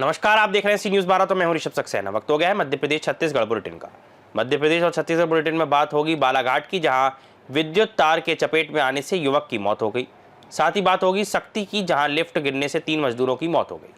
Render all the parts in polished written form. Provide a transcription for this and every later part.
नमस्कार, आप देख रहे हैं सी न्यूज़ 12। तो मैं हूं ऋषभ सक्सेना। वक्त हो गया है मध्य प्रदेश छत्तीसगढ़ बुलेटिन का। मध्य प्रदेश और छत्तीसगढ़ बुलेटिन में बात होगी बालाघाट की, जहां विद्युत तार के चपेट में आने से युवक की मौत हो गई। साथ ही बात होगी सक्ती की, जहां लिफ्ट गिरने से 3 मजदूरों की मौत हो गई।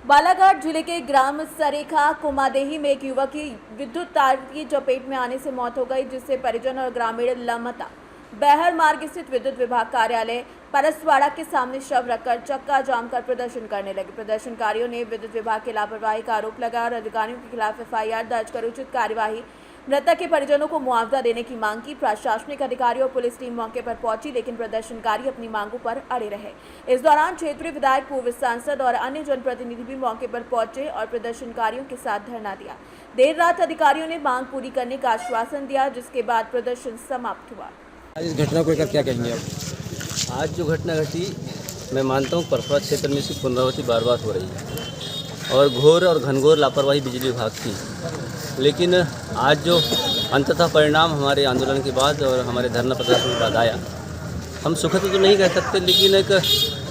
बालाघाट जिले के ग्राम सरेखा कुमादेही में एक युवक की विद्युत तार की चपेट में आने से मौत हो गई, जिससे परिजन और ग्रामीण लमता बहर मार्ग स्थित विद्युत विभाग कार्यालय परसवाड़ा के सामने शव रखकर चक्का जाम कर प्रदर्शन करने लगे। प्रदर्शनकारियों ने विद्युत विभाग की लापरवाही का आरोप लगाया और अधिकारियों के खिलाफ एफआईआर दर्ज कर उचित कार्यवाही, मृतक के परिजनों को मुआवजा देने की मांग की। प्रशासनिक अधिकारी और पुलिस टीम मौके पर पहुंची, लेकिन प्रदर्शनकारी अपनी मांगों पर अड़े रहे। इस दौरान क्षेत्रीय विधायक, पूर्व सांसद और अन्य जनप्रतिनिधि भी मौके पर पहुंचे और प्रदर्शनकारियों के साथ धरना दिया। देर रात अधिकारियों ने मांग पूरी करने का आश्वासन दिया, जिसके बाद प्रदर्शन समाप्त हुआ। इस घटना को लेकर क्या कहेंगे आप? आज जो घटना घटी, मैं मानता हूँ परसवाड़ा क्षेत्र में इसकी पुनरावृत्ति बार बार हो रही है और घोर और घनघोर लापरवाही बिजली विभाग की। लेकिन आज जो अंततः परिणाम हमारे आंदोलन के बाद और हमारे धरना प्रदर्शन के बाद आया, हम सुखद तो नहीं कह सकते, लेकिन एक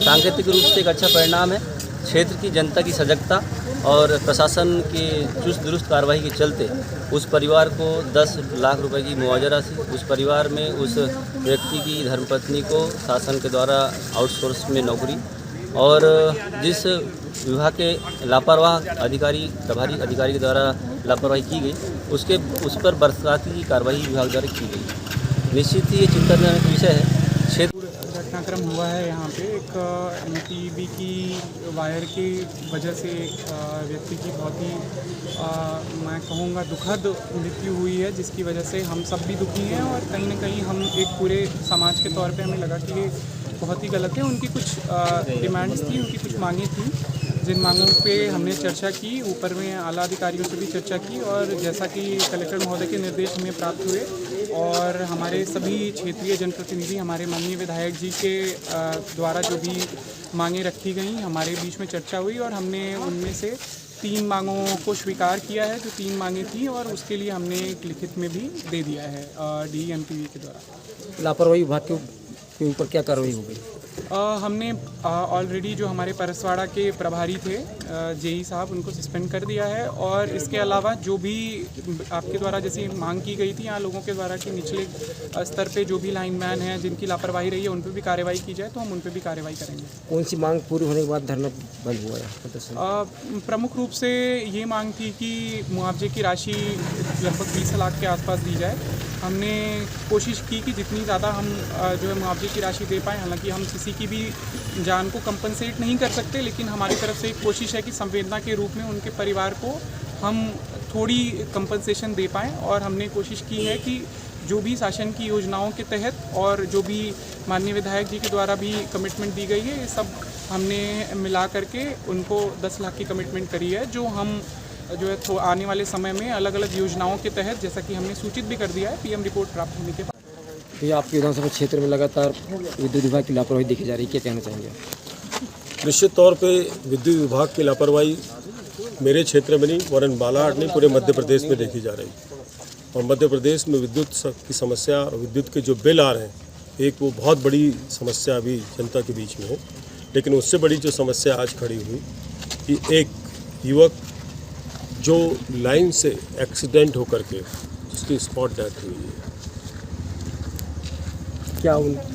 सांकेतिक रूप से एक अच्छा परिणाम है। क्षेत्र की जनता की सजगता और प्रशासन की चुस्त दुरुस्त कार्रवाई के चलते उस परिवार को 10 लाख रुपए की मुआवजा राशि, उस परिवार में उस व्यक्ति की धर्मपत्नी को शासन के द्वारा आउटसोर्स में नौकरी, और जिस विभाग के लापरवाह अधिकारी, प्रभारी अधिकारी के द्वारा लापरवाही की गई, उस पर बरसाती की कार्रवाई विभाग द्वारा की गई। निश्चित ही ये चिंताजनक विषय है। घटनाक्रम हुआ है यहाँ पे एक एमटीबी की वायर की वजह से एक व्यक्ति की बहुत ही मैं कहूँगा दुखद मृत्यु हुई है, जिसकी वजह से हम सब भी दुखी हैं और कहीं ना कहीं हम एक पूरे समाज के तौर पे हमें लगा कि ये बहुत ही गलत है। उनकी कुछ डिमांड्स थी, उनकी कुछ मांगें थी, जिन मांगों पे हमने चर्चा की, ऊपर में आला अधिकारियों से भी चर्चा की, और जैसा कि कलेक्टर महोदय के निर्देश हमें प्राप्त हुए और हमारे सभी क्षेत्रीय जनप्रतिनिधि, हमारे माननीय विधायक जी के द्वारा जो भी मांगें रखी गई, हमारे बीच में चर्चा हुई और हमने उनमें से 3 मांगों को स्वीकार किया है, जो 3 मांगें थी, और उसके लिए हमने एक लिखित में भी दे दिया है डीएमटीवी के द्वारा। लापरवाही विभाग के ऊपर क्या कार्रवाई हो गई? हमने ऑलरेडी जो हमारे परसवाड़ा के प्रभारी थे जेई साहब, उनको सस्पेंड कर दिया है, और इसके अलावा जो भी आपके द्वारा जैसे मांग की गई थी यहाँ लोगों के द्वारा कि निचले स्तर पे जो भी लाइनमैन हैं जिनकी लापरवाही रही है उन पर भी कार्रवाई की जाए, तो हम उन पर भी कार्रवाई करेंगे। कौन सी मांग पूरी होने के बाद धरना बंद हुआ है? प्रमुख रूप से ये मांग थी कि मुआवजे की राशि लगभग 20 लाख के आसपास दी जाए। हमने कोशिश की कि जितनी ज़्यादा हम जो है मुआवजे की राशि दे पाएँ। हालांकि हम किसी की भी जान को कंपनसेट नहीं कर सकते, लेकिन हमारी तरफ से एक कोशिश है कि संवेदना के रूप में उनके परिवार को हम थोड़ी कंपनसेशन दे पाएँ, और हमने कोशिश की है कि जो भी शासन की योजनाओं के तहत और जो भी माननीय विधायक जी के द्वारा भी कमिटमेंट दी गई है, ये सब हमने मिला करके उनको 10 लाख की कमिटमेंट करी है, जो हम जो है तो आने वाले समय में अलग अलग योजनाओं के तहत, जैसा कि हमने सूचित भी कर दिया है पीएम रिपोर्ट प्राप्त होने के बाद। तो ये आपके विधानसभा क्षेत्र में लगातार विद्युत विभाग की लापरवाही देखी जा रही है, क्या कहना चाहेंगे आप? निश्चित तौर पे विद्युत विभाग की लापरवाही मेरे क्षेत्र में नहीं, वरन बालाघाट नहीं, पूरे मध्य प्रदेश में देखी जा रही है। और मध्य प्रदेश में विद्युत की समस्या और विद्युत के जो बिल आ रहे हैं, एक वो बहुत बड़ी समस्या अभी जनता के बीच में है। लेकिन उससे बड़ी जो समस्या आज खड़ी हुई कि एक युवक जो लाइन से एक्सीडेंट होकर के उसकी स्पॉट डेथ हुई है।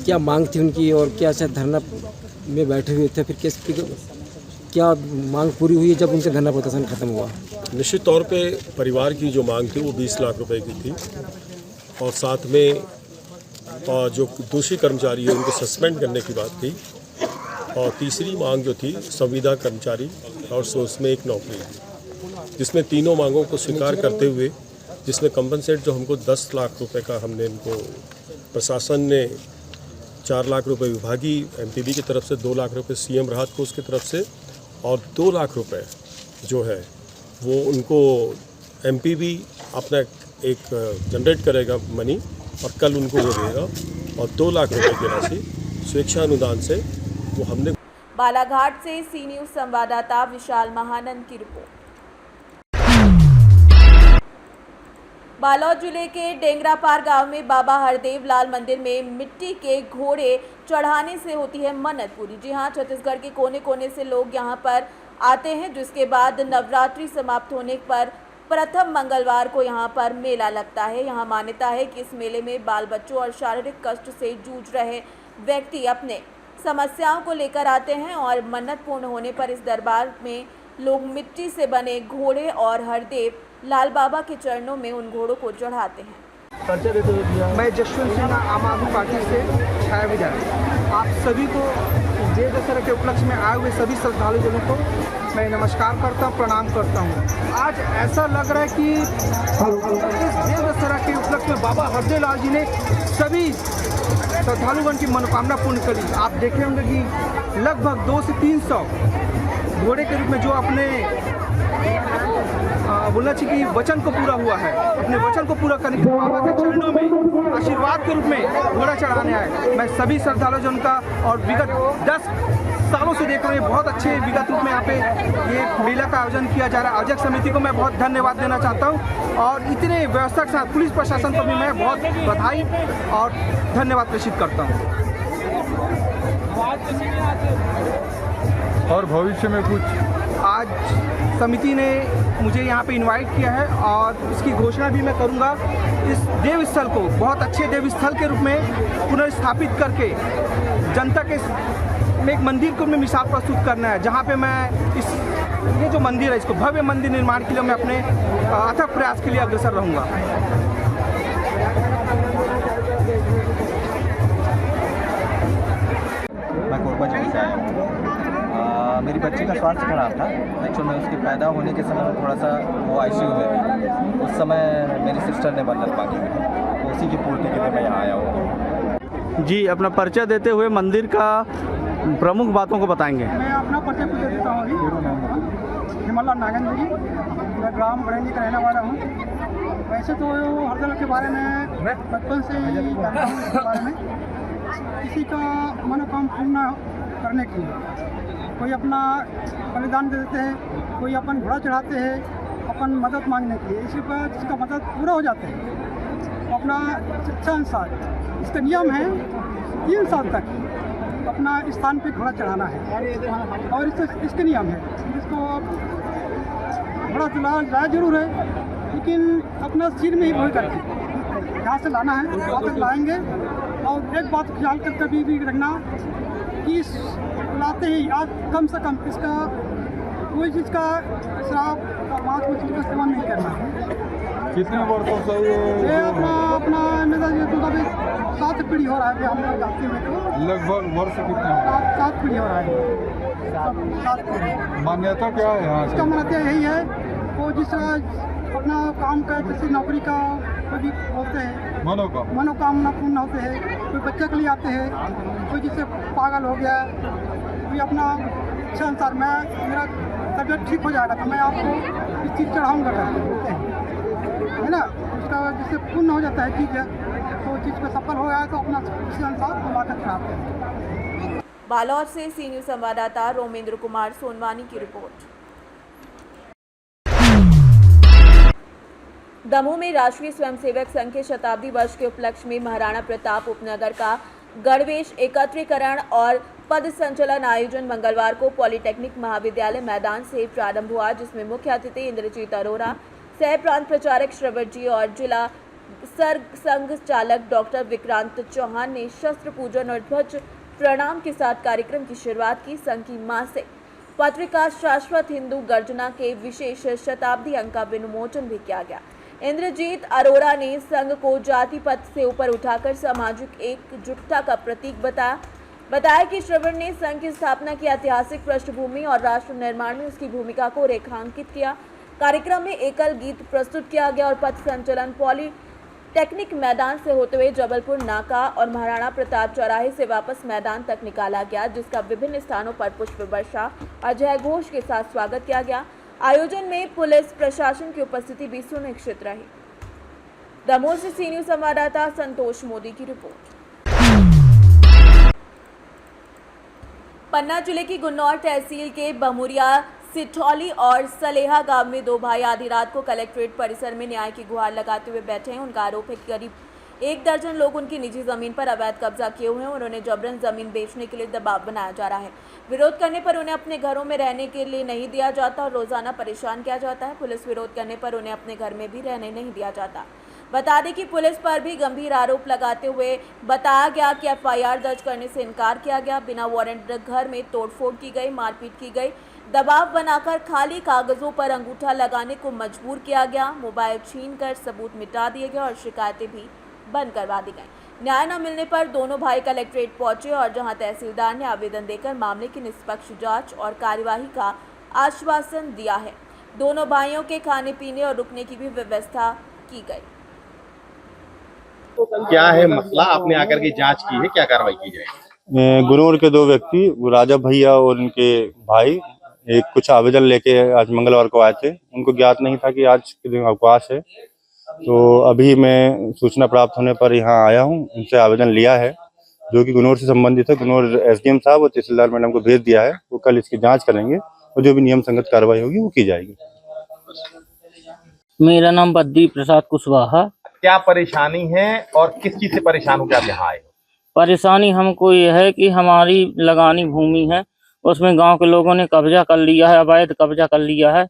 क्या मांग थी उनकी, और क्या शायद धरना में बैठे हुए थे, फिर क्या मांग पूरी हुई है जब उनका धरना प्रदर्शन खत्म हुआ? निश्चित तौर पे परिवार की जो मांग थी वो 20 लाख रुपए की थी, और साथ में जो दोषी कर्मचारी है उनको सस्पेंड करने की बात थी, और तीसरी मांग जो थी संविदा कर्मचारी और सोर्स में एक नौकरी, जिसमें तीनों मांगों को स्वीकार करते हुए, जिसमें कंपनसेट जो हमको 10 लाख रुपए का हमने इनको, प्रशासन ने 4 लाख रुपए विभागीय एमटीबी की तरफ से, 2 लाख रुपए सीएम राहत कोष की तरफ से, और 2 लाख रुपए जो है वो उनको एमपीबी अपना एक जनरेट करेगा मनी, और कल उनको वो देगा, और 2 लाख रुपए की राशि स्वेच्छा अनुदान से वो हमने। बालाघाट से सी न्यूज़ संवाददाता विशाल महानंद की रिपोर्ट। बालोद जिले के डेंगरापार गांव में बाबा हरदेव लाल मंदिर में मिट्टी के घोड़े चढ़ाने से होती है मन्नत पूरी। जी हां, छत्तीसगढ़ के कोने कोने से लोग यहां पर आते हैं, जिसके बाद नवरात्रि समाप्त होने पर प्रथम मंगलवार को यहाँ पर मेला लगता है। यहाँ मान्यता है कि इस मेले में बाल बच्चों और शारीरिक कष्ट से जूझ रहे व्यक्ति अपने समस्याओं को लेकर आते हैं और मन्नत पूर्ण होने पर इस दरबार में लोग मिट्टी से बने घोड़े और हरदेव लाल बाबा के चरणों में उन घोड़ों को चढ़ाते हैं। मैं जसवंत सिंह आम आदमी पार्टी से छाया विधायक। आप सभी को देव दशहरा के उपलक्ष्य में आए हुए सभी श्रद्धालुजनों को मैं नमस्कार करता हूँ, प्रणाम करता हूँ। आज ऐसा लग रहा है कि इस देव दशहरा के उपलक्ष्य में बाबा हरदेव लाल जी ने सभी श्रद्धालुगण की मनोकामना पूर्ण करी। आप देखे होंगे कि लगभग 200 से 300 घोड़े के रूप में जो अपने बोलना चाहिए कि वचन को पूरा हुआ है, अपने वचन को पूरा करने के बाबा के चरणों में आशीर्वाद के रूप में घोड़ा चढ़ाने आए। मैं सभी श्रद्धालुजन का और विगत 10 सालों से देख रहे हैं, बहुत अच्छे विगत रूप में यहाँ पे ये मेला का आयोजन किया जा रहा है। आयोजक समिति को मैं बहुत धन्यवाद देना चाहता हूँ और इतने व्यवस्था के साथ पुलिस प्रशासन को भी मैं बहुत बधाई और धन्यवाद प्रेषित करता हूँ। और भविष्य में कुछ आज समिति ने मुझे यहाँ पे इनवाइट किया है और इसकी घोषणा भी मैं करूँगा। इस देव स्थल को बहुत अच्छे देव स्थल के रूप में पुनर्स्थापित करके जनता के में एक मंदिर को मैं मिसाल प्रस्तुत करना है, जहाँ पे मैं ये जो मंदिर है इसको भव्य मंदिर निर्माण के लिए मैं अपने अथक प्रयास के लिए अग्रसर रहूँगा। मैं कोरबा जिले से आया हूँ। मेरी बच्ची का स्वास्थ्य खराब था। एक्चुअल में उसके पैदा होने के समय थोड़ा सा वो आईसीयू में थी। उस समय मेरी सिस्टर ने मन्नत मांगी हुई थी, तो उसी की पूर्ति के लिए मैं यहाँ आया हूँ। जी, अपना परिचय देते हुए मंदिर का प्रमुख बातों को बताएंगे। मैं अपना परिचय दे देता हूँ। हिमालय नागेंद्र जी, मैं ग्राम बरेली का रहने वाला हूँ। वैसे तो हरदल के बारे में बचपन से ही जानता हूँ। इसके बारे में किसी का मनोकामना पूर्ण करने के लिए कोई अपना बलिदान दे देते हैं, कोई अपन घोड़ा चढ़ाते हैं अपन मदद मांगने के लिए। इसी पर जिसका मदद पूरा हो जाता है अपना शिक्षा अनुसार इसका नियम है 3 साल तक अपना स्थान पे घोड़ा चढ़ाना है और इसके नियम है। जिसको घोड़ा चलाया जरूर है, लेकिन अपना सिर में ही बोल करके यहाँ से लाना है, वहाँ तक लाएंगे। और एक बात ख्याल कर कभी भी रखना कि लाते ही आज कम से कम इसका कोई चीज़ का शराब और मांस मछली का इस्तेमाल नहीं करना है। कितने वर्षों से ये अपना मेरा ये तो अभी 7 पीढ़ी हो रहा है हम लोग जाते हुए। तो लगभग वर्ष कितने हैं? 7 पीढ़ी हो रहा है। 7 पीढ़ी। मान्यता क्या है यहाँ इसका मान्यता यही है, वो जिस अपना काम का किसी नौकरी का कोई भी होते हैं मनोकामना पूर्ण होते हैं। कोई बच्चे के लिए आते हैं, कोई जिससे पागल हो गया, कोई अपना इच्छा अनुसार मेरा तबीयत ठीक हो जाएगा तो मैं आपको इस चीज़ चढ़ाऊँगा करते हैं, है ना। उसका जिससे पूर्ण हो जाता है, ठीक है, तो चीज़ पर सफल हो गया तो अपना इसी अनुसार हम आकर चढ़ाते हैं। बालोद से सी न्यूज़ संवाददाता रोमेंद्र कुमार सोनवानी की रिपोर्ट। दमोह में राष्ट्रीय स्वयंसेवक संघ के शताब्दी वर्ष के उपलक्ष्य में महाराणा प्रताप उपनगर का गणवेश एकत्रीकरण और पद संचलन आयोजन मंगलवार को पॉलिटेक्निक महाविद्यालय मैदान से प्रारंभ हुआ, जिसमें मुख्य अतिथि इंद्रजीत अरोरा, सह प्रांत प्रचारक श्रवण जी और जिला सर्ग संघ चालक डॉक्टर विक्रांत चौहान ने शस्त्र पूजन और ध्वज प्रणाम के साथ कार्यक्रम की शुरुआत की। संघ की मासिक पत्रिका शाश्वत हिंदू गर्जना के विशेष शताब्दी अंक का विमोचन भी किया गया। इंद्रजीत अरोरा ने संघ को जाति पथ से ऊपर उठाकर सामाजिक एकजुटता का प्रतीक बताया कि श्रवण ने संघ की स्थापना की ऐतिहासिक पृष्ठभूमि और राष्ट्र निर्माण में उसकी भूमिका को रेखांकित किया। कार्यक्रम में एकल गीत प्रस्तुत किया गया और पथ संचलन पॉलिटेक्निक मैदान से होते हुए जबलपुर नाका और महाराणा प्रताप चौराहे से वापस मैदान तक निकाला गया, जिसका विभिन्न स्थानों पर पुष्प वर्षा और जय घोष के साथ स्वागत किया गया। आयोजन में पुलिस प्रशासन की उपस्थिति भी सुनिश्चित रही। दमोह से सी न्यूज़ संवाददाता संतोष मोदी की रिपोर्ट। पन्ना जिले की गुन्नौर तहसील के बमुरिया सिठौली और सलेहा गांव में 2 भाई आधी रात को कलेक्ट्रेट परिसर में न्याय की गुहार लगाते हुए बैठे हैं। उनका आरोप है कि करीब 1 दर्जन लोग उनकी निजी जमीन पर अवैध कब्जा किए हुए हैं और उन्हें जबरन जमीन बेचने के लिए दबाव बनाया जा रहा है। विरोध करने पर उन्हें अपने घरों में रहने के लिए नहीं दिया जाता और रोजाना परेशान किया जाता है। पुलिस विरोध करने पर उन्हें अपने घर में भी रहने नहीं दिया जाता। बता दें कि पुलिस पर भी गंभीर आरोप लगाते हुए बताया गया कि एफआईआर दर्ज करने से इनकार किया गया, बिना वारंट घर में तोड़फोड़ की गई, मारपीट की गई, दबाव बनाकर खाली कागजों पर अंगूठा लगाने को मजबूर किया गया, मोबाइल छीनकर सबूत मिटा दिए गए और शिकायतें भी बंद करवा दी गई। न्याय न मिलने पर दोनों भाई कलेक्ट्रेट पहुंचे और जहां तहसीलदार ने आवेदन देकर मामले की निष्पक्ष जांच और कार्यवाही का आश्वासन दिया है। दोनों भाइयों के खाने पीने और रुकने की भी व्यवस्था की गई। क्या है मसला, आपने आकर के जांच की है, क्या कार्रवाई की जाएगी? गुनूर के 2 व्यक्ति राजा भैया और उनके भाई एक कुछ आवेदन लेके आज मंगलवार को आए थे। उनको ज्ञात नहीं था कि आज के दिन अवकाश है, तो अभी मैं सूचना प्राप्त होने पर यहाँ आया हूँ। उनसे आवेदन लिया है जो कि गुनूर से संबंधित है। गुनूर एसडीएम साहब और तहसीलदार मैडम को भेज दिया है, वो कल इसकी जाँच करेंगे और जो भी नियम संगत कार्रवाई होगी वो की जाएगी। मेरा नाम बद्री प्रसाद कुशवाहा। क्या परेशानी है और किस चीज से परेशान हो के आप यहाँ आए? परेशानी हमको ये है कि हमारी लगानी भूमि है, उसमें गांव के लोगों ने कब्जा कर लिया है, अवैध कब्जा कर लिया है।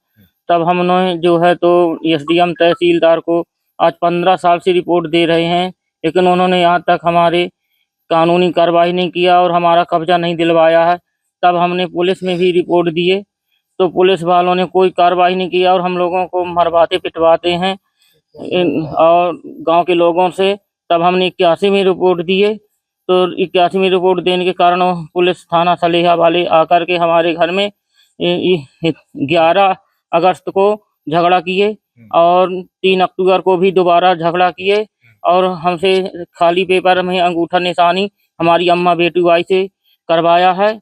तब हमने जो है तो एसडीएम तहसीलदार को आज 15 साल से रिपोर्ट दे रहे हैं, लेकिन उन्होंने यहाँ तक हमारे कानूनी कार्रवाई नहीं किया और हमारा कब्जा नहीं दिलवाया है। तब हमने पुलिस में भी रिपोर्ट दिए तो पुलिस वालों ने कोई कार्रवाई नहीं किया और हम लोगों को मरवाते पिटवाते हैं और गांव के लोगों से। तब हमने 81 में रिपोर्ट दिए, तो 81 में रिपोर्ट देने के कारण पुलिस थाना सलेहा वाले आकर के हमारे घर में 11 अगस्त को झगड़ा किए और 3 अक्टूबर को भी दोबारा झगड़ा किए और हमसे खाली पेपर में अंगूठा निशानी हमारी अम्मा बेटूबाई से करवाया है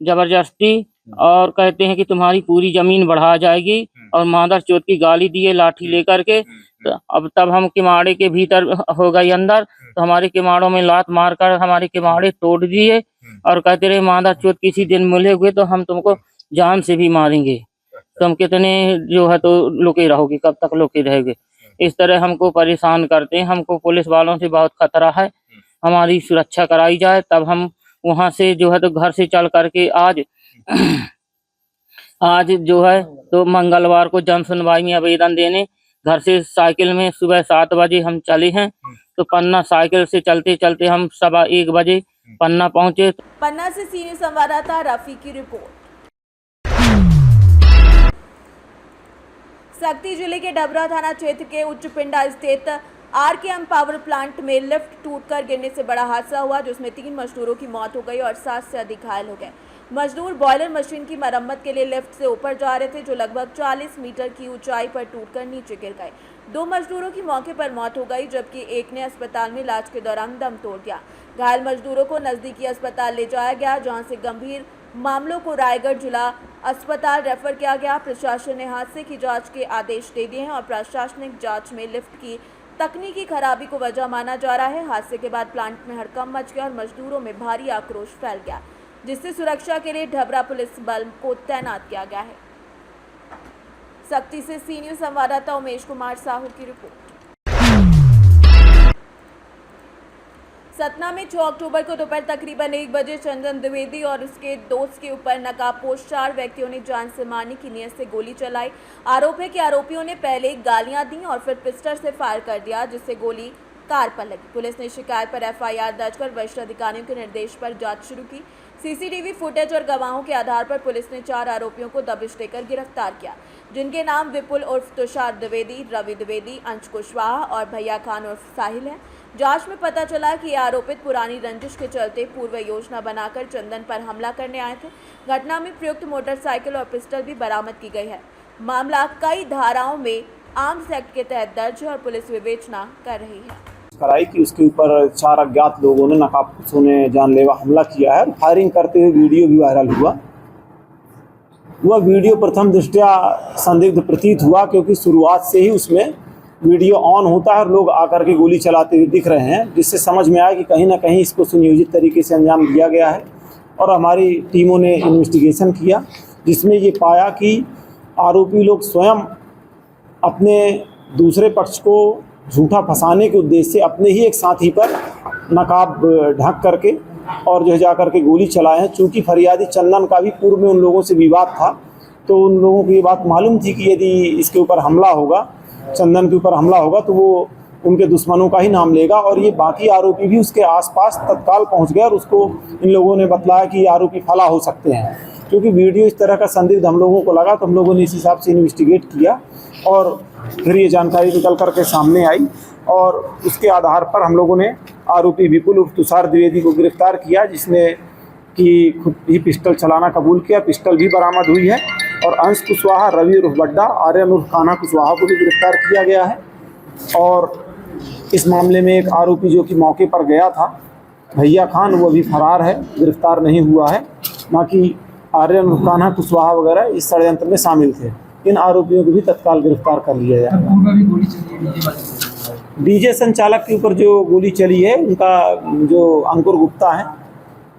जबरदस्ती, और कहते हैं कि तुम्हारी पूरी जमीन बढ़ा जाएगी और मादर चौथ की गाली दिए लाठी लेकर के। तो अब तब हम किमाड़े के भीतर हो गए अंदर, तो हमारे किमाड़ों में लात मारकर हमारे किमाड़े तोड़ दिए और कहते रहे मादर चौथ किसी दिन मिले हुए तो हम तुमको जान से भी मारेंगे, तुम कितने जो है तो लुके रहोगे, कब तक लुके रहोगे। इस तरह हमको परेशान करते हैं। हमको पुलिस वालों से बहुत खतरा है, हमारी सुरक्षा कराई जाए। तब हम वहां से जो है तो घर से चल करके आज जो है तो मंगलवार को जन सुनवाई में आवेदन देने घर से साइकिल में सुबह 7 बजे हम चले हैं, तो पन्ना साइकिल से चलते चलते हम 1:15 बजे पन्ना पहुंचे। पन्ना से सीनियर संवाददाता रफी की रिपोर्ट। सक्ती जिले के डबरा थाना क्षेत्र के उच्च पिंडा स्थित आरकेएम पावर प्लांट में लिफ्ट टूटकर गिरने से बड़ा हादसा हुआ, जिसमें 3 मजदूरों की मौत हो गई और 7 से अधिक घायल हो गए। मजदूर बॉयलर मशीन की मरम्मत के लिए लिफ्ट से ऊपर जा रहे थे, जो लगभग 40 मीटर की ऊंचाई पर टूटकर नीचे गिर गए। 2 मजदूरों की मौके पर मौत हो गई, जबकि एक ने अस्पताल में इलाज के दौरान दम तोड़ दिया। घायल मजदूरों को नजदीकी अस्पताल ले जाया गया, जहां से गंभीर मामलों को रायगढ़ जिला अस्पताल रेफर किया गया। प्रशासन ने हादसे की जांच के आदेश दे दिए हैं और प्रशासनिक जांच में लिफ्ट की तकनीकी खराबी को वजह माना जा रहा है। हादसे के बाद प्लांट में हड़कंप मच गया और मजदूरों में भारी आक्रोश फैल गया, जिससे सुरक्षा के लिए ढबरा पुलिस बल को तैनात किया गया है। सक्ती से सीनियर संवाददाता उमेश कुमार साहू की रिपोर्ट। सतना में 6 अक्टूबर को दोपहर तकरीबन 1 बजे चंदन द्विवेदी और उसके दोस्त के ऊपर नकाबपोश 4 व्यक्तियों ने जान से मारने की नीयत से गोली चलाई। आरोप है कि आरोपियों ने पहले गालियां दी और फिर पिस्टल से फायर कर दिया, जिससे गोली कार पर लगी। पुलिस ने शिकायत पर एफआईआर दर्ज कर वरिष्ठ अधिकारियों के निर्देश पर जांच शुरू की। सीसीटीवी फुटेज और गवाहों के आधार पर पुलिस ने 4 आरोपियों को दबिश देकर गिरफ्तार किया, जिनके नाम विपुल उर्फ तुषार द्विवेदी, रवि द्विवेदी, अंश कुशवाहा और भैया खान उर्फ साहिल है। जांच में पता चला कि ये आरोपित पुरानी रंजिश के चलते पूर्व योजना बनाकर चंदन पर हमला करने आए थे। घटना में प्रयुक्त मोटरसाइकिल और पिस्टल भी बरामद की गई है। मामला कई धाराओं में आर्म्स एक्ट के तहत दर्ज है और पुलिस विवेचना कर रही है। कराई कि उसके ऊपर 4 अज्ञात लोगों ने नकाबपोशों ने जानलेवा हमला किया है। फायरिंग करते हुए वीडियो भी वायरल हुआ। वह वीडियो प्रथम दृष्टया संदिग्ध प्रतीत हुआ, क्योंकि शुरुआत से ही उसमें वीडियो ऑन होता है और लोग आकर के गोली चलाते हुए दिख रहे हैं, जिससे समझ में आया कि कहीं ना कहीं इसको सुनियोजित तरीके से अंजाम दिया गया है। और हमारी टीमों ने इन्वेस्टिगेशन किया, जिसमें ये पाया कि आरोपी लोग स्वयं अपने दूसरे पक्ष को झूठा फंसाने के उद्देश्य से अपने ही एक साथी पर नकाब ढक करके और जो है जा करके गोली चलाए हैं। चूँकि फरियादी चंदन का भी पूर्व में उन लोगों से विवाद था, तो उन लोगों को ये बात मालूम थी कि यदि इसके ऊपर हमला होगा, चंदन के ऊपर हमला होगा, तो वो उनके दुश्मनों का ही नाम लेगा। और ये बाकी आरोपी भी उसके आसपास तत्काल पहुंच गए और उसको इन लोगों ने बतलाया कि ये आरोपी फला हो सकते हैं। क्योंकि वीडियो इस तरह का संदिग्ध हम लोगों को लगा, तो हम लोगों ने इस हिसाब से इन्वेस्टिगेट किया और फिर ये जानकारी निकल करके सामने आई और उसके आधार पर हम लोगों ने आरोपी विपुल उर्फ तुषार द्विवेदी को गिरफ्तार किया, जिसने कि खुद ही पिस्टल चलाना कबूल किया। पिस्टल भी बरामद हुई है और अंश कुशवाहा, रवि उर्फ बड्डा, आर्यन उर्फ कान्हा कुशवाहा को भी गिरफ्तार किया गया है। और इस मामले में एक आरोपी जो कि मौके पर गया था, भैया खान, वो अभी फरार है, गिरफ्तार नहीं हुआ है। बाकी आर्यन उर्फ कान्हा कुशवाहा वगैरह इस षड्यंत्र में शामिल थे। इन आरोपियों को भी तत्काल गिरफ्तार कर लिया जाएगा। डीजे संचालक के ऊपर जो गोली चली है, उनका जो अंकुर गुप्ता है,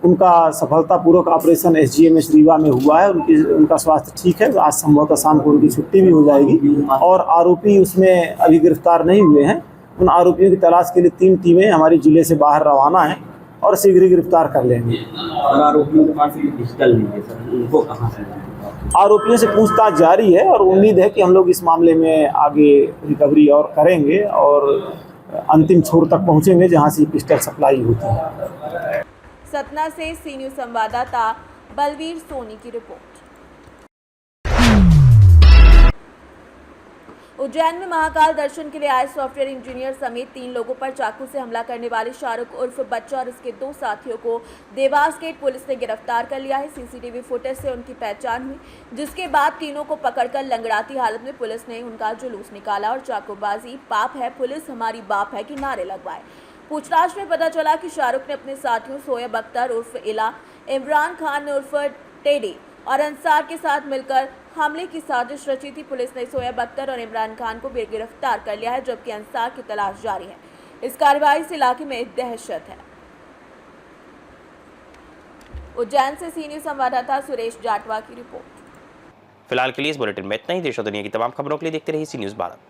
उनका सफलतापूर्वक ऑपरेशन SGMS रीवा में हुआ है। उनका स्वास्थ्य ठीक है। आज संभवतः शाम को उनकी छुट्टी भी हो जाएगी और आरोपी उसमें अभी गिरफ्तार नहीं हुए हैं। उन आरोपियों की तलाश के लिए 3 टीमें हमारी जिले से बाहर रवाना हैं और शीघ्र ही गिरफ्तार कर लेंगे। आरोपियों के पास पिस्टल नहीं है सर, उनको कहाँ से? आरोपियों से पूछताछ जारी है और उम्मीद है कि हम लोग इस मामले में आगे रिकवरी और करेंगे और अंतिम छोर तक पहुंचेंगे जहां से पिस्टल सप्लाई होती है। सतना से सी न्यूज़ संवाददाता बलवीर सोनी की रिपोर्ट। उज्जैन में महाकाल दर्शन के लिए आए सॉफ्टवेयर इंजीनियर समेत 3 लोगों पर चाकू से हमला करने वाले शाहरुख उर्फ बच्चा और उसके 2 साथियों को देवास गेट पुलिस ने गिरफ्तार कर लिया है। सीसीटीवी फुटेज से उनकी पहचान हुई, जिसके बाद तीनों को पकड़कर लंगड़ाती हालत में पुलिस ने उनका जुलूस निकाला और चाकूबाजी पाप है, पुलिस हमारी बाप है की नारे लगवाए। पूछताछ में पता चला कि शाहरुख ने अपने साथियों शोएब अख्तर उर्फ इला, इमरान खान उर्फ टेडी और अंसार के साथ मिलकर हमले की साजिश रची थी। पुलिस ने शोएब अख्तर और इमरान खान को भी गिरफ्तार कर लिया है, जबकि अंसार की तलाश जारी है। इस कार्रवाई से इलाके में दहशत है। उज्जैन से सी न्यूज़ संवाददाता सुरेश जाटवा की रिपोर्ट। फिलहाल के लिए इस बुलेटिन में इतना ही। देश और दुनिया की तमाम खबरों के लिए देखते रहिए सी न्यूज़ भारत।